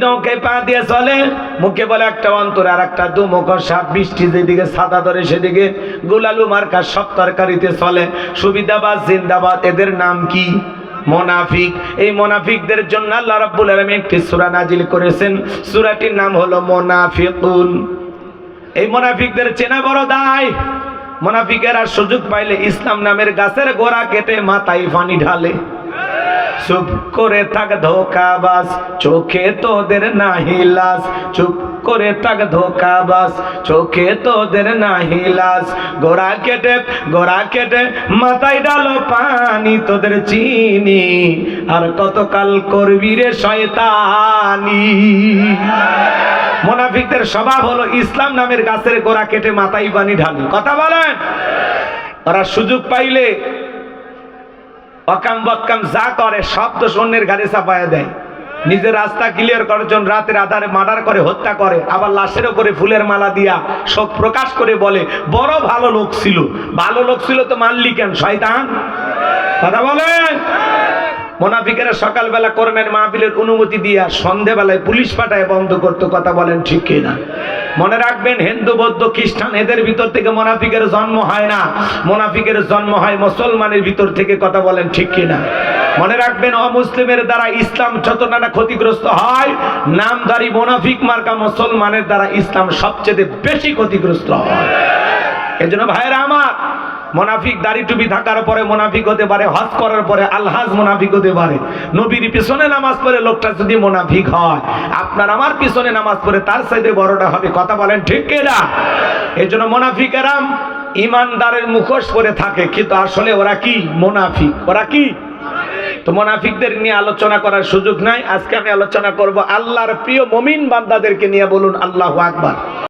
নৌকায় পা দিয়ে চলে, মুখে বলে একটা অন্তরে আর একটা দুমুখ সাপ, বৃষ্টি যেদিকে ছাতা ধরে সেদিকে গোলালু মার্কা সব তরকারিতে চলে। সুবিধাবাদ জিন্দাবাদ, এদের নাম কি? মুনাফিক। এই মুনাফিকদের জন্য আল্লাহ রাব্বুল আলামিন একটি সূরা নাজিল করেছেন, সূরাটির নাম হলো মুনাফিকুন। এই মুনাফিকদের চেনা বড় দায়। মুনাফিকেরা সুযোগ পাইলে ইসলাম নামের গাছের গোড়া কেটে মাথায় পানি ঢালে। চুপ করে থাক ধোঁকাবাজ, চোখে তোদের নাহি লাজ। চুপ করে থাক ধোঁকাবাজ, চোখে তোদের নাহি লাজ। গোড়া কেটে মাথায় ডালো পানি, তোদের চিনি আর কতকাল করবি রে শয়তানি। মুনাফিকদের স্বভাব হলো ইসলাম নামের গাছের গোড়া কেটে মাথায় পানি ঢালে। কথা বলেন। ওরা সুযোগ পাইলে অকাম বকাম যা করে সব তো অন্যের ঘাড়ে চাপায়া দেয়। নিজের রাস্তা ক্লিয়ার করার জন্য রাতের আধারে মার্ডার করে, হত্যা করে, আবার লাশের উপরে ফুলের মালা দিয়া শোক প্রকাশ করে বলে বড় ভালো লোক ছিল। ভালো লোক ছিল তো মানলি কেন শয়তান? কথা বলেন। মুনাফিকেরা সকালবেলা কোরআনের মাহফিলের অনুমতি দিয়া সন্ধ্যাবেলায় পুলিশ পাঠায় বন্ধ করতো। কথা বলেন ঠিক কিনা? মনে রাখবেন, হিন্দু বৌদ্ধ খ্রিস্টান এদের ভিতর থেকে মুনাফিকের জন্ম হয় না, মুনাফিকের জন্ম হয় মুসলমানের ভিতর থেকে। কথা বলেন ঠিক কিনা? মনে রাখবেন, অমুসলিমের দ্বারা ইসলাম যতটা না ক্ষতিগ্রস্ত হয়, নামধারী মুনাফিক মার্কা মুসলমানের দ্বারা ইসলাম সবচেয়ে বেশি ক্ষতিগ্রস্ত হয়। এজন্য ভাইরা আমার, মুনাফিক দাড়ি টুপি থাকার পরে মুনাফিক হতে পারে, হজ করার পরে আলহাজ মুনাফিক হতে পারে। নবীর পিছনে নামাজ পড়ে লোকটা যদি মুনাফিক হয়, আপনার আমার পিছনে নামাজ পড়ে তার চাইতে বড়টা হবে। কথা বলেন ঠিক কিনা? এজন্য মুনাফিকেরা ইমানদারের মুখোশ পরে থাকে, কিন্তু আসলে ওরা কি? মুনাফিক। ওরা কি? তো মুনাফিকদের নিয়ে আলোচনা করার সুযোগ নাই। আজকে আমি আলোচনা করব আল্লাহর প্রিয় মুমিন বান্দাদেরকে নিয়ে। বলুন আল্লাহু আকবার।